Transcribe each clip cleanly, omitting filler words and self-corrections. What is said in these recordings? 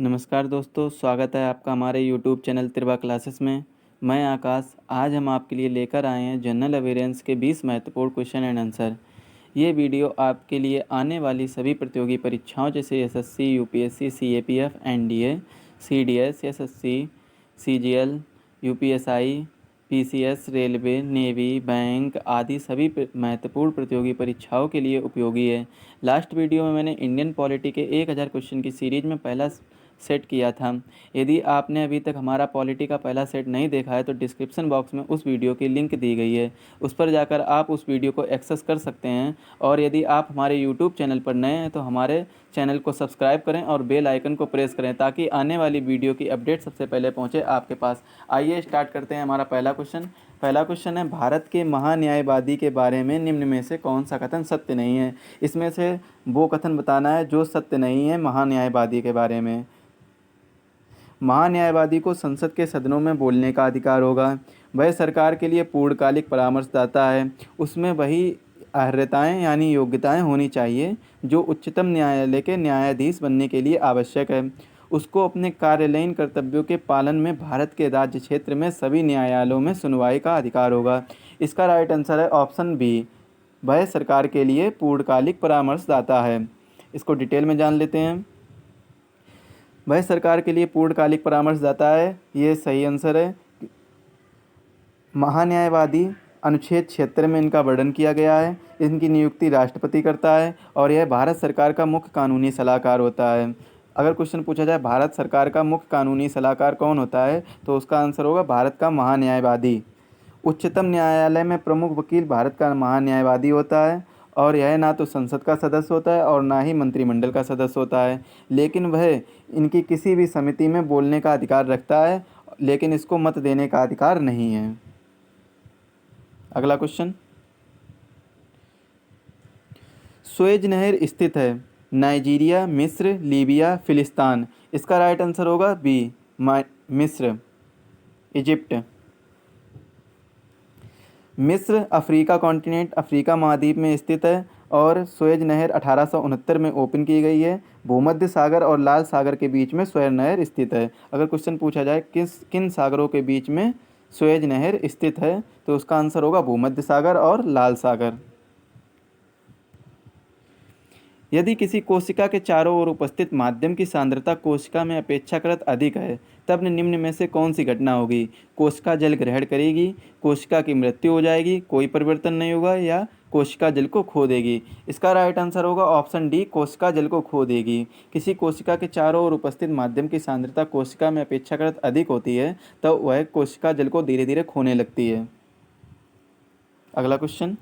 नमस्कार दोस्तों, स्वागत है आपका हमारे यूट्यूब चैनल त्रिभा क्लासेस में। मैं आकाश। आज हम आपके लिए लेकर आए हैं जनरल अवेयरेंस के 20 महत्वपूर्ण क्वेश्चन एंड आंसर। ये वीडियो आपके लिए आने वाली सभी प्रतियोगी परीक्षाओं जैसे SSC, UPSC, CAPF, NDA, CDS, SSC, CGL, UPSI, PCS, railway, navy, bank आदि सभी महत्वपूर्ण प्रतियोगी परीक्षाओं के लिए उपयोगी है। लास्ट वीडियो में मैंने इंडियन पॉलिटी के 1000 क्वेश्चन की सीरीज में पहला सेट किया था। यदि आपने अभी तक हमारा पॉलिटी का पहला सेट नहीं देखा है तो डिस्क्रिप्शन बॉक्स में उस वीडियो की लिंक दी गई है, उस पर जाकर आप उस वीडियो को एक्सेस कर सकते हैं। और यदि आप हमारे यूट्यूब चैनल पर नए हैं तो हमारे चैनल को सब्सक्राइब करें और बेल आइकन को प्रेस करें ताकि आने वाली वीडियो की अपडेट सबसे पहले पहुंचे आपके पास। आइए स्टार्ट करते हैं हमारा पहला क्वेश्चन है, भारत के महान्यायवादी के बारे में निम्न में से कौन सा कथन सत्य नहीं है। इसमें से वो कथन बताना है जो सत्य नहीं है महान्यायवादी के बारे में। महान्यायवादी को संसद के सदनों में बोलने का अधिकार होगा। वह सरकार के लिए पूर्णकालिक परामर्शदाता है। उसमें वही अर्हताएं यानी योग्यताएं होनी चाहिए जो उच्चतम न्यायालय के न्यायाधीश बनने के लिए आवश्यक है। उसको अपने कार्यालयीन कर्तव्यों के पालन में भारत के राज्य क्षेत्र में सभी न्यायालयों में सुनवाई का अधिकार होगा। इसका राइट आंसर है ऑप्शन बी, वह सरकार के लिए पूर्णकालिक परामर्शदाता है। इसको डिटेल में जान लेते हैं। वह सरकार के लिए पूर्णकालिक परामर्शदाता है, ये सही आंसर है। महान्यायवादी अनुच्छेद 76 में इनका वर्णन किया गया है। इनकी नियुक्ति राष्ट्रपति करता है और यह भारत सरकार का मुख्य कानूनी सलाहकार होता है। अगर क्वेश्चन पूछा जाए भारत सरकार का मुख्य कानूनी सलाहकार कौन होता है तो उसका आंसर होगा भारत का महान्यायवादी। उच्चतम न्यायालय में प्रमुख वकील भारत का महान्यायवादी होता है और यह ना तो संसद का सदस्य होता है और ना ही मंत्रिमंडल का सदस्य होता है, लेकिन वह इनकी किसी भी समिति में बोलने का अधिकार रखता है, लेकिन इसको मत देने का अधिकार नहीं है। अगला क्वेश्चन, सुएज नहर स्थित है नाइजीरिया, मिस्र, लीबिया, फिलिस्तीन। इसका राइट आंसर होगा बी, मिस्र, इजिप्ट। मिस्र अफ्रीका कॉन्टिनेंट अफ्रीका महाद्वीप में स्थित है और सुएज नहर 1869 में ओपन की गई है। भूमध्य सागर और लाल सागर के बीच में सुएज नहर स्थित है। अगर क्वेश्चन पूछा जाए किन सागरों के बीच में सुएज नहर स्थित है तो उसका आंसर होगा भूमध्य सागर और लाल सागर। यदि किसी कोशिका के चारों ओर उपस्थित माध्यम की सांद्रता कोशिका में अपेक्षाकृत अधिक है तब निम्न में से कौन सी घटना होगी। कोशिका जल ग्रहण करेगी, कोशिका की मृत्यु हो जाएगी, कोई परिवर्तन नहीं होगा या कोशिका जल को खो देगी। इसका राइट आंसर होगा ऑप्शन डी, कोशिका जल को खो देगी। किसी कोशिका के चारों ओर उपस्थित माध्यम की सांद्रता कोशिका में अपेक्षाकृत अधिक होती है तो वह कोशिका जल को धीरे धीरे खोने लगती है। अगला क्वेश्चन,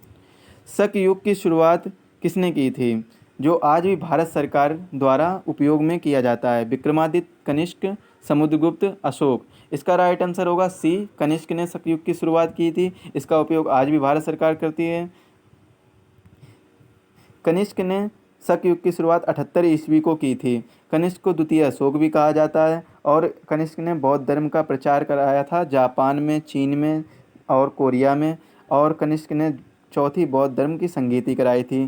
शक युग की शुरुआत किसने की थी जो आज भी भारत सरकार द्वारा उपयोग में किया जाता है। विक्रमादित्य, कनिष्क, समुद्रगुप्त, अशोक। इसका राइट आंसर होगा सी, कनिष्क ने शक युग की शुरुआत की थी। इसका उपयोग आज भी भारत सरकार करती है। कनिष्क ने शक युग की शुरुआत 78 ईस्वी को की थी। कनिष्क को द्वितीय अशोक भी कहा जाता है और कनिष्क ने बौद्ध धर्म का प्रचार कराया था जापान में, चीन में और कोरिया में। और कनिष्क ने चौथी बौद्ध धर्म की संगीति कराई थी।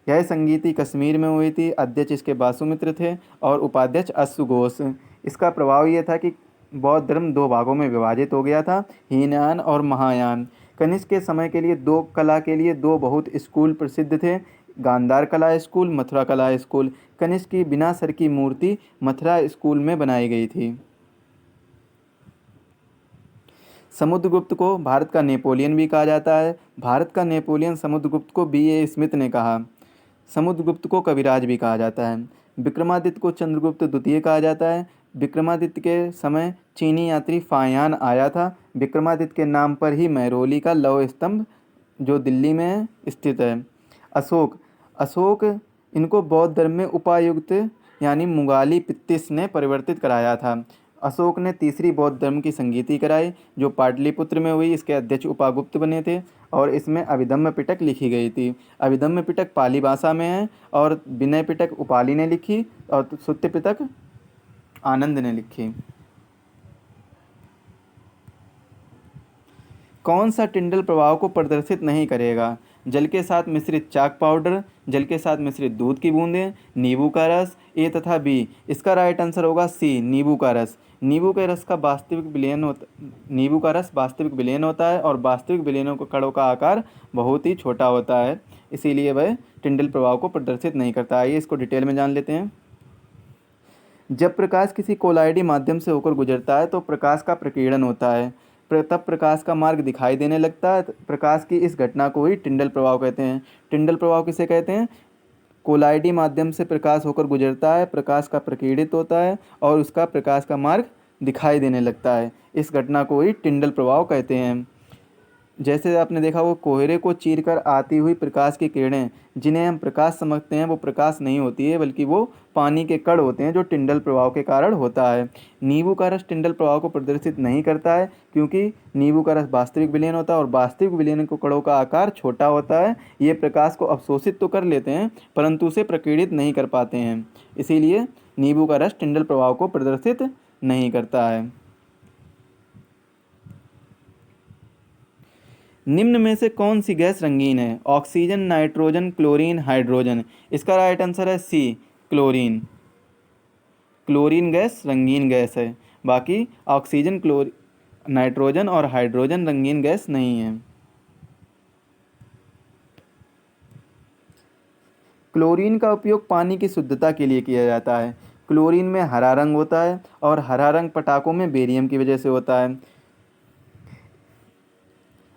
यह संगीति कश्मीर में हुई थी। अध्यक्ष इसके वासुमित्र थे और उपाध्यक्ष अश्वघोष। इसका प्रभाव ये था कि बौद्ध धर्म दो भागों में विभाजित हो गया था, हीनयान और महायान। कनिष्क के समय के लिए कला के लिए दो बहुत स्कूल प्रसिद्ध थे, गांधार कला स्कूल, मथुरा कला स्कूल। कनिष्क की बिना सर की मूर्ति मथुरा स्कूल में बनाई गई थी। समुद्रगुप्त को भारत का नेपोलियन भी कहा जाता है। भारत का नेपोलियन समुद्रगुप्त को B.A. स्मिथ ने कहा। समुद्रगुप्त को कविराज भी कहा जाता है। विक्रमादित्य को चंद्रगुप्त द्वितीय कहा जाता है। विक्रमादित्य के समय चीनी यात्री फायान आया था। विक्रमादित्य के नाम पर ही महरौली का लौह स्तंभ जो दिल्ली में स्थित है। अशोक इनको बौद्ध धर्म में उपायुक्त यानी मुगाली पित्तिस ने परिवर्तित कराया था। अशोक ने तीसरी बौद्ध धर्म की संगीति कराई जो पाटलिपुत्र में हुई। इसके अध्यक्ष उपागुप्त बने थे और इसमें अभिधम्म पिटक लिखी गई थी। अभिधम्म पिटक पाली भाषा में है और विनय पिटक उपाली ने लिखी और सुत्त पिटक आनंद ने लिखी। कौन सा टिंडल प्रभाव को प्रदर्शित नहीं करेगा। जल के साथ मिश्रित चाक पाउडर, जल के साथ मिश्रित दूध की बूंदें, नींबू का रस। ए तथा बी। इसका राइट आंसर होगा सी, नींबू का रस। नींबू के रस का वास्तविक विलयन होता नींबू का रस वास्तविक विलयन होता है और वास्तविक विलयनों के कणों का आकार बहुत ही छोटा होता है, इसीलिए वह टिंडल प्रभाव को प्रदर्शित नहीं करता। आइए इसको डिटेल में जान लेते हैं। जब प्रकाश किसी कोलाइडी माध्यम से होकर गुजरता है तो प्रकाश का प्रकीर्णन होता है, तब प्रकाश का मार्ग दिखाई देने लगता है। प्रकाश की इस घटना को ही टिंडल प्रभाव कहते हैं। टिंडल प्रभाव किसे कहते हैं? कोलाइडी माध्यम से प्रकाश होकर गुजरता है, प्रकाश का प्रकीर्णित होता है और उसका प्रकाश का मार्ग दिखाई देने लगता है, इस घटना को ही टिंडल प्रभाव कहते हैं। जैसे आपने देखा वो कोहरे को चीरकर आती हुई प्रकाश की किरणें, जिन्हें हम प्रकाश समझते हैं, वो प्रकाश नहीं होती है बल्कि वो पानी के कण होते हैं, जो टिंडल प्रभाव के कारण होता है। नींबू का रस टिंडल प्रभाव को प्रदर्शित नहीं करता है, क्योंकि नींबू का रस वास्तविक विलयन होता है और वास्तविक विलयन को कणों का आकार छोटा होता है। ये प्रकाश को अवशोषित तो कर लेते हैं परंतु उसे प्रकीर्णित नहीं कर पाते हैं, इसीलिए नींबू का रस टिंडल प्रभाव को प्रदर्शित नहीं करता है। निम्न में से कौन सी गैस रंगीन है? Oxygen, nitrogen, chlorine, hydrogen. इसका राइट आंसर है सी, क्लोरीन। क्लोरीन गैस रंगीन गैस है, बाकी ऑक्सीजन, नाइट्रोजन और हाइड्रोजन रंगीन गैस नहीं है। क्लोरीन का उपयोग पानी की शुद्धता के लिए किया जाता है। क्लोरीन में हरा रंग होता है और हरा रंग पटाखों में बेरियम की वजह से होता है।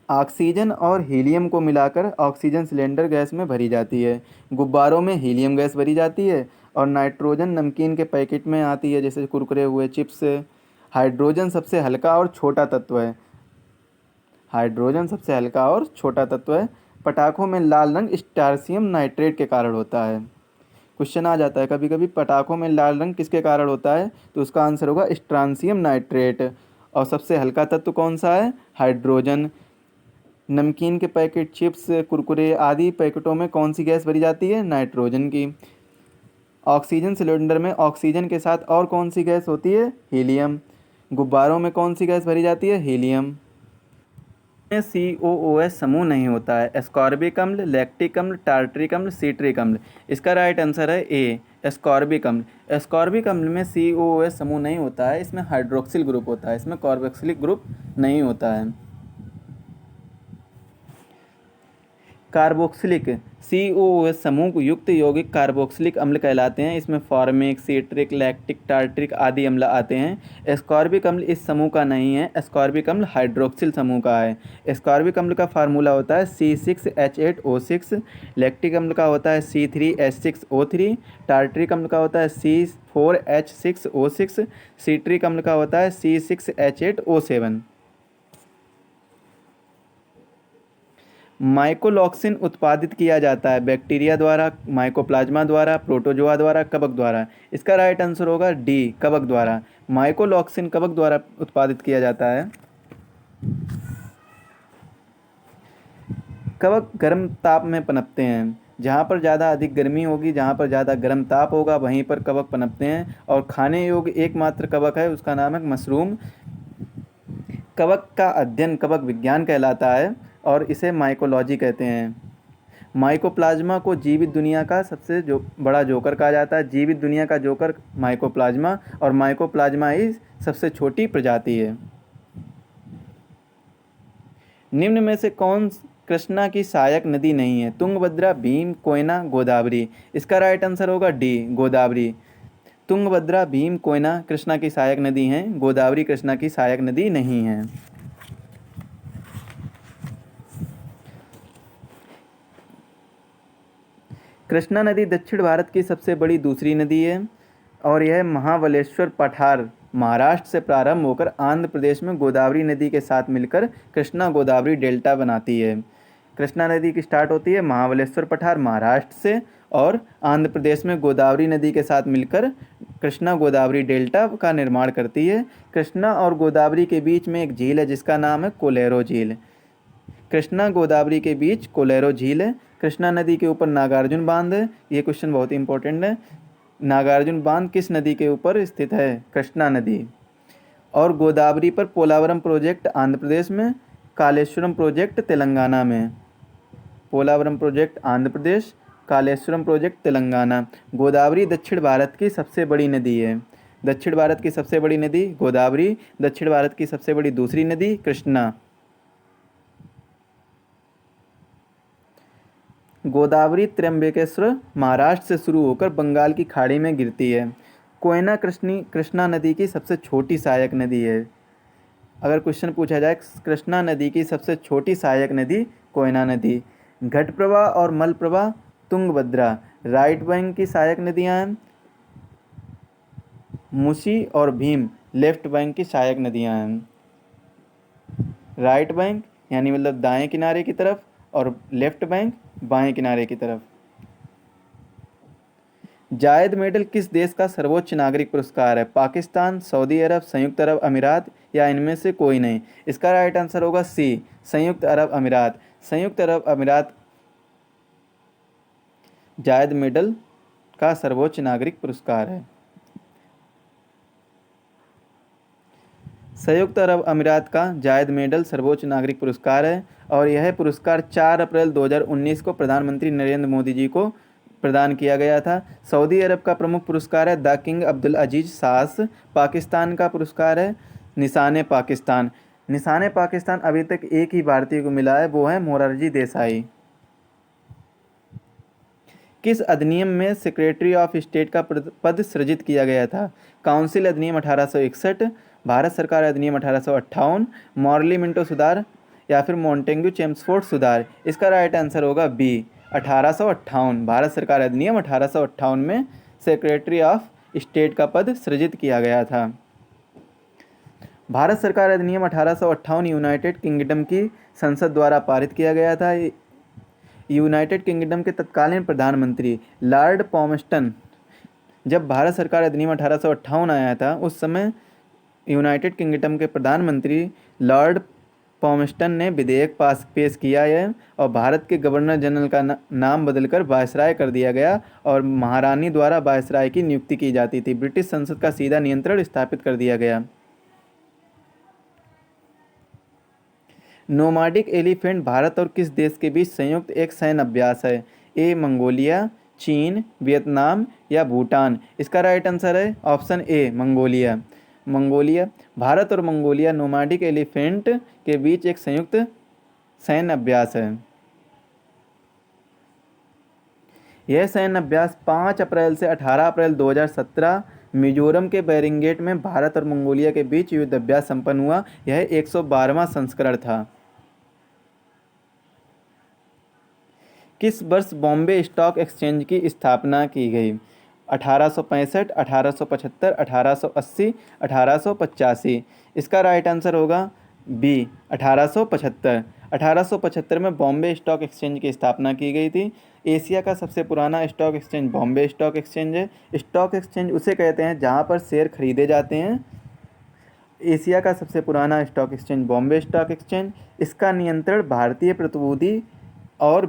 ऑक्सीजन और हीलियम को मिलाकर ऑक्सीजन सिलेंडर गैस में भरी जाती है। गुब्बारों में हीलियम गैस भरी जाती है और नाइट्रोजन नमकीन के पैकेट में आती है, जैसे कुरकुरे हुए, चिप्स। हाइड्रोजन सबसे हल्का और छोटा तत्व है। हाइड्रोजन सबसे हल्का और छोटा तत्व है। पटाखों में लाल रंग स्टार्सियम नाइट्रेट के कारण होता है। क्वेश्चन आ जाता है कभी कभी, पटाखों में लाल रंग किसके कारण होता है? तो उसका आंसर होगा स्ट्रांसियम नाइट्रेट। और सबसे हल्का तत्व कौन सा है? हाइड्रोजन। नमकीन के पैकेट, चिप्स, कुरकुरे आदि पैकेटों में कौन सी गैस भरी जाती है? नाइट्रोजन की। ऑक्सीजन सिलेंडर में ऑक्सीजन के साथ और कौन सी गैस होती है? हीलियम। गुब्बारों में कौन सी गैस भरी जाती है? हीलियम। में COOH समूह नहीं होता है। एस्कॉर्बिक अम्ल, लैक्टिक अम्ल, टार्टरिक अम्ल, सीट्रिक अम्ल। इसका राइट आंसर है ए, एस्कॉर्बिक अम्ल। एस्कॉर्बिक अम्ल में COOH समूह नहीं होता है, इसमें हाइड्रोक्सिल ग्रुप होता है, इसमें कार्बोक्सिलिक ग्रुप नहीं होता है। कार्बोक्सिलिक COOH समूह युक्त यौगिक कार्बोक्सिलिक अम्ल कहलाते हैं। इसमें फॉर्मिक, सीट्रिक, लैक्टिक, टार्टरिक आदि अम्ल आते हैं। एस्कॉर्बिक अम्ल इस समूह का नहीं है। एस्कॉर्बिक अम्ल हाइड्रोक्सिल समूह का है। एस्कॉर्बिक अम्ल का फार्मूला होता है C6H8O6। लैक्टिक अम्ल का होता है C3H6O3। टार्टरिक अम्ल का होता है C4H6O6। सीट्रिक अम्ल का होता है C6H8O7। माइकोलॉक्सिन उत्पादित किया जाता है बैक्टीरिया द्वारा, माइकोप्लाज्मा द्वारा, प्रोटोजोआ द्वारा, कवक द्वारा। इसका राइट आंसर होगा डी, कवक द्वारा। माइकोलॉक्सिन कवक द्वारा उत्पादित किया जाता है। कवक गर्म ताप में पनपते हैं। जहाँ पर ज़्यादा अधिक गर्मी होगी, जहाँ पर ज़्यादा गर्म ताप होगा, वहीं पर कवक पनपते हैं। और खाने योग्य एकमात्र कवक है, उसका नाम है मशरूम। कवक का अध्ययन कवक विज्ञान कहलाता है और इसे माइकोलॉजी कहते हैं। माइकोप्लाज्मा को जीवित दुनिया का सबसे बड़ा जोकर कहा जाता है। जीवित दुनिया का जोकर माइकोप्लाज्मा, और माइकोप्लाज्मा ही सबसे छोटी प्रजाति है। निम्न में से कौन कृष्णा की सहायक नदी नहीं है? तुंगभद्रा, भीम, कोयना, गोदावरी। इसका राइट आंसर होगा डी, गोदावरी। तुंगभद्रा, भीम, कोयना कृष्णा की सहायक नदी हैं, गोदावरी कृष्णा की सहायक नदी नहीं है। कृष्णा नदी दक्षिण भारत की सबसे बड़ी दूसरी नदी है और यह महाबलेश्वर पठार महाराष्ट्र से प्रारंभ होकर आंध्र प्रदेश में गोदावरी नदी के साथ मिलकर कृष्णा गोदावरी डेल्टा बनाती है। कृष्णा नदी की स्टार्ट होती है महाबलेश्वर पठार महाराष्ट्र से और आंध्र प्रदेश में गोदावरी नदी के साथ मिलकर कृष्णा गोदावरी डेल्टा का निर्माण करती है। कृष्णा और गोदावरी के बीच में एक झील है जिसका नाम है कोलेरो झील। कृष्णा गोदावरी के बीच कोलेरो झील है। कृष्णा नदी के ऊपर नागार्जुन बांध है। ये क्वेश्चन बहुत इंपॉर्टेंट है। नागार्जुन बांध किस नदी के ऊपर स्थित है? कृष्णा नदी। और गोदावरी पर पोलावरम प्रोजेक्ट आंध्र प्रदेश में, कालेश्वरम प्रोजेक्ट तेलंगाना में। Polavaram project Andhra Pradesh, Kaleshwaram project Telangana. गोदावरी दक्षिण भारत की सबसे बड़ी नदी है। दक्षिण भारत की सबसे बड़ी नदी गोदावरी, दक्षिण भारत की सबसे बड़ी दूसरी नदी कृष्णा। गोदावरी त्र्यंबकेश्वर महाराष्ट्र से शुरू होकर बंगाल की खाड़ी में गिरती है। कोयना कृष्णा नदी की सबसे छोटी सहायक नदी है। अगर क्वेश्चन पूछा जाए कृष्णा नदी की सबसे छोटी सहायक नदी कोयना नदी। घटप्रभा और मलप्रभा तुंगभद्रा। राइट बैंक की सहायक नदियां हैं मूसी और भीम। लेफ्ट बैंक की सहायक नदियां हैं राइट बैंक यानी मतलब दाएं किनारे की तरफ, और लेफ्ट बैंक बाएं किनारे की तरफ। जायद मेडल किस देश का सर्वोच्च नागरिक पुरस्कार है? पाकिस्तान, सऊदी अरब, संयुक्त अरब अमीरात या इनमें से कोई नहीं? इसका राइट आंसर होगा सी, संयुक्त अरब अमीरात। संयुक्त अरब अमीरात जायद मेडल का सर्वोच्च नागरिक पुरस्कार है। संयुक्त अरब अमीरात का जायद मेडल सर्वोच्च नागरिक पुरस्कार है और यह पुरस्कार 4 अप्रैल 2019 को प्रधानमंत्री नरेंद्र मोदी जी को प्रदान किया गया था। सऊदी अरब का प्रमुख पुरस्कार है द किंग अब्दुल अजीज सास। पाकिस्तान का पुरस्कार है निशान पाकिस्तान। निशान पाकिस्तान अभी तक एक ही भारतीय को मिला है, वो है मोरारजी देसाई। किस अधिनियम में सेक्रेटरी ऑफ स्टेट का पद सृजित किया गया था? काउंसिल अधिनियम 1861, भारत सरकार अधिनियम 1858, मॉर्ली मिंटो सुधार या फिर मॉन्टेग्यू चेम्सफोर्ड सुधार? इसका राइट आंसर होगा बी, 1858। भारत सरकार अधिनियम 1858 में सेक्रेटरी ऑफ स्टेट का पद सृजित किया गया था। भारत सरकार अधिनियम 1858 यूनाइटेड किंगडम की संसद द्वारा पारित किया गया था। यूनाइटेड किंगडम के तत्कालीन प्रधानमंत्री लॉर्ड पॉमस्टन, जब भारत सरकार अधिनियम 1858 आया था उस समय यूनाइटेड किंगडम के प्रधानमंत्री लॉर्ड पॉमस्टन ने विधेयक पेश किया है और भारत के गवर्नर जनरल का नाम बदलकर वायसराय कर दिया गया और महारानी द्वारा वायसराय की नियुक्ति की जाती थी। ब्रिटिश संसद का सीधा नियंत्रण स्थापित कर दिया गया। नोमाडिक एलिफेंट भारत और किस देश के बीच संयुक्त एक सैन्य अभ्यास है? ए मंगोलिया, चीन, वियतनाम या भूटान? इसका राइट आंसर है option A, Mongolia. Mongolia, Bharat और मंगोलिया नोमाडिक एलिफेंट के बीच एक संयुक्त सैन्य अभ्यास है। यह सैन्य अभ्यास 5 अप्रैल से 18 अप्रैल 2017 मिजोरम के बैरिंगेट में भारत और मंगोलिया के बीच युद्ध अभ्यास संपन्न हुआ। यह 112वां संस्करण था। किस वर्ष बॉम्बे स्टॉक एक्सचेंज की स्थापना की गई? 1865, 1875, 1880, 1885? इसका राइट आंसर होगा बी, 1875। 1875 में बॉम्बे स्टॉक एक्सचेंज की स्थापना की गई थी। एशिया का सबसे पुराना stock exchange Bombay stock exchange है। स्टॉक एक्सचेंज उसे कहते हैं जहां पर शेयर खरीदे जाते हैं। एशिया का सबसे पुराना stock exchange Bombay stock exchange. इसका नियंत्रण भारतीय प्रतिभूति और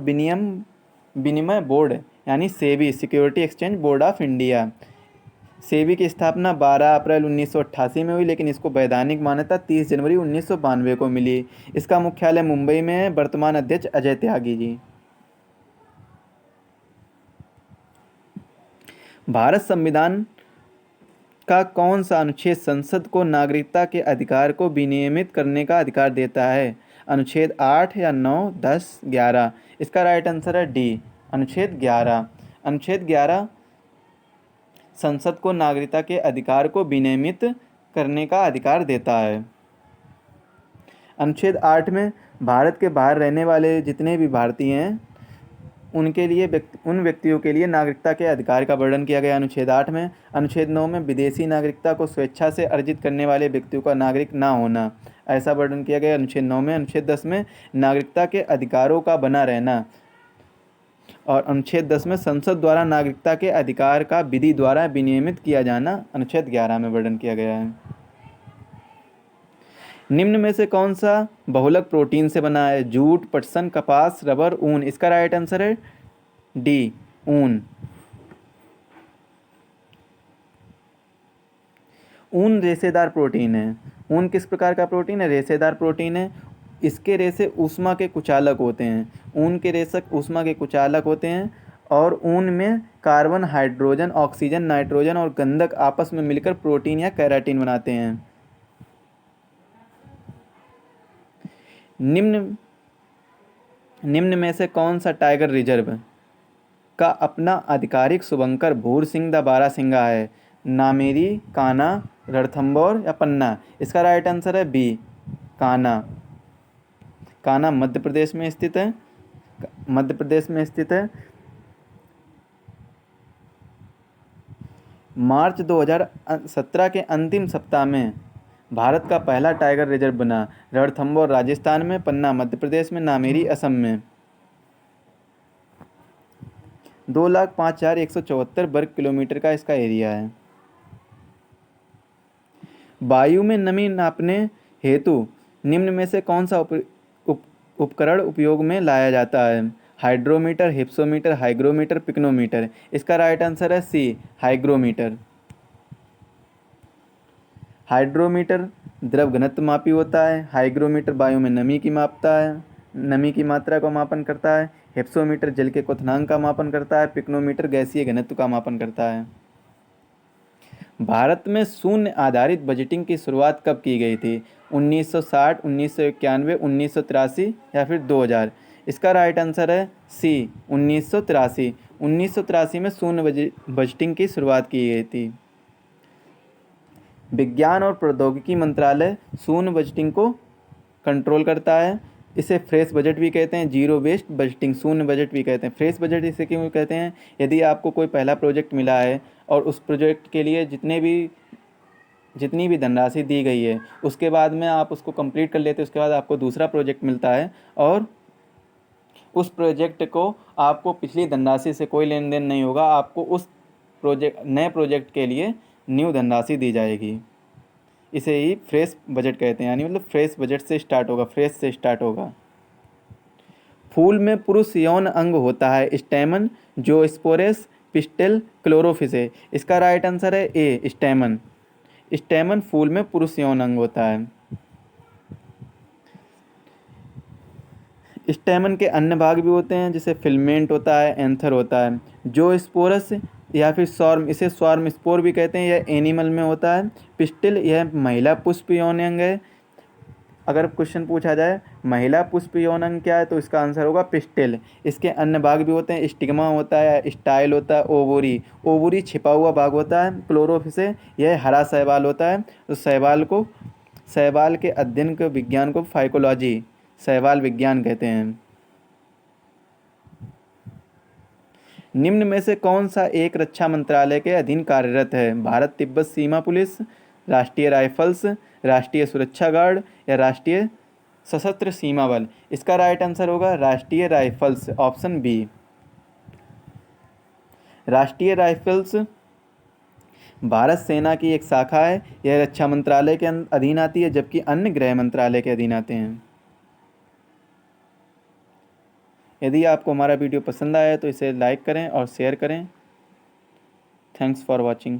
विनिमय बोर्ड यानी SEBI, security exchange board of India. SEBI की स्थापना 12 अप्रैल 1988 में हुई, लेकिन इसको वैधानिक मान्यता 30 जनवरी 1992 को मिली। इसका मुख्यालय मुंबई में है। वर्तमान अध्यक्ष अजय त्यागी जी। भारत संविधान का कौन सा अनुच्छेद संसद को नागरिकता के अधिकार को विनियमित करने का अधिकार देता है? अनुच्छेद 8 या 9, 10, 11? इसका राइट आंसर है डी, अनुच्छेद 11। अनुच्छेद 11 संसद को नागरिकता के अधिकार को विनियमित करने का अधिकार देता है। अनुच्छेद 8 में भारत के बाहर रहने वाले जितने भी भारतीय हैं उनके लिए उन व्यक्तियों के लिए नागरिकता के अधिकार का वर्णन किया गया अनुच्छेद 8 में। अनुच्छेद 9 में विदेशी नागरिकता को स्वेच्छा से अर्जित करने वाले व्यक्तियों का नागरिक ना होना, ऐसा वर्णन किया गया अनुच्छेद 9 में। अनुच्छेद 10 में नागरिकता के अधिकारों का बना रहना और अनुच्छेद 10 में संसद द्वारा नागरिकता के अधिकार का विधि द्वारा विनियमित किया जाना अनुच्छेद 11 में वर्णन किया गया है। निम्न में से कौन सा बहुलक प्रोटीन से बना है? जूट, पटसन, कपास, रबर, ऊन? इसका राइट आंसर है डी, ऊन। ऊन रेशेदार प्रोटीन है। ऊन किस प्रकार का प्रोटीन है? रेशेदार प्रोटीन है। इसके रेशे ऊष्मा के कुचालक होते हैं। ऊन के रेशे ऊष्मा के कुचालक होते हैं और ऊन में कार्बन, हाइड्रोजन, ऑक्सीजन, नाइट्रोजन और गंधक आपस में मिलकर प्रोटीन या केराटिन बनाते हैं। निम्न में से कौन सा टाइगर रिजर्व का अपना आधिकारिक शुभंकर भूरसिंह बारहसिंगा है? नामेरी, कान्हा, रणथंभौर या पन्ना? इसका राइट आंसर है बी, कान्हा। कान्हा मध्य प्रदेश में स्थित है। मध्य प्रदेश में स्थित है। मार्च 2017 के अंतिम सप्ताह में भारत का पहला टाइगर रिजर्व बना। रणथंभौर राजस्थान में, पन्ना मध्य प्रदेश में, नामेरी असम में। 2,05,174 वर्ग किलोमीटर का इसका एरिया है। वायु में नमी नापने हेतु निम्न में से कौन सा उपकरण उपयोग में लाया जाता है? Hydrometer, hypsometer, hygrometer, pycnometer? इसका राइट आंसर है सी, हाइग्रोमीटर। हाइड्रोमीटर द्रव घनत्व मापी होता है। हाइग्रोमीटर वायु में नमी की नमी की मात्रा का मापन करता है। हिप्सोमीटर जल के क्वथनांक का मापन करता है। पिक्नोमीटर गैसीय घनत्व का मापन करता है। भारत में शून्य आधारित बजटिंग की शुरुआत कब की गई थी? 1960, 1991, 1983 या फिर 2000? इसका राइट आंसर है सी, 1983। 1983 में शून्य बजटिंग की शुरुआत की गई थी। विज्ञान और प्रौद्योगिकी मंत्रालय शून्य बजटिंग को कंट्रोल करता है। इसे फ्रेश बजट भी कहते हैं, जीरो वेस्ट बजटिंग, शून्य बजट भी कहते हैं। फ्रेश बजट इसे क्यों कहते हैं? यदि आपको कोई पहला प्रोजेक्ट मिला है और उस प्रोजेक्ट के लिए जितनी भी धनराशि दी गई है उसके बाद में आप उसको कंप्लीट कर लेते हैं, उसके बाद आपको दूसरा प्रोजेक्ट मिलता है और उस प्रोजेक्ट को आपको पिछली धनराशि से कोई लेन देन नहीं होगा। आपको उस नए प्रोजेक्ट के लिए न्यू धनराशि दी जाएगी। इसे ही फ्रेश बजट कहते हैं, यानी मतलब फ्रेश बजट से स्टार्ट होगा, फ्रेश से स्टार्ट होगा। फूल में पुरुष यौन अंग होता है। Stamen, zoospores, pistil, chlorophyceae? इसका राइट आंसर है ए, स्टेमन। स्टेमन फूल में पुरुष यौन अंग होता है। स्टेमन के अन्य भाग भी होते हैं, जैसे फिल्मेंट होता है, एंथर होता है। ज़ूस्पोरस या फिर स्वार्म, इसे स्वार्म स्पोर भी कहते हैं, यह एनिमल में होता है। पिस्टिल यह महिला पुष्प यौन अंग है। अगर क्वेश्चन पूछा जाए महिला पुष्प यौन अंग क्या है तो इसका आंसर होगा पिस्टिल। इसके अन्य भाग भी होते हैं, स्टिग्मा होता है, स्टाइल होता है, ओवरी, ओवरी छिपा हुआ भाग होता है। क्लोरोफिसे यह हरा शैवाल होता है। तो शैवाल के अध्ययन के विज्ञान को फाइकोलॉजी, शैवाल विज्ञान कहते हैं। निम्न में से कौन सा एक रक्षा मंत्रालय के अधीन कार्यरत है? भारत तिब्बत सीमा पुलिस, राष्ट्रीय राइफल्स, राष्ट्रीय सुरक्षा गार्ड या राष्ट्रीय सशस्त्र सीमा बल? इसका राइट आंसर होगा राष्ट्रीय राइफल्स, ऑप्शन बी। राष्ट्रीय राइफल्स भारत सेना की एक शाखा है। यह रक्षा मंत्रालय के अधीन आती है, जबकि अन्य गृह मंत्रालय के अधीन आते हैं। यदि आपको हमारा वीडियो पसंद आया तो इसे लाइक करें और शेयर करें। Thanks for watching.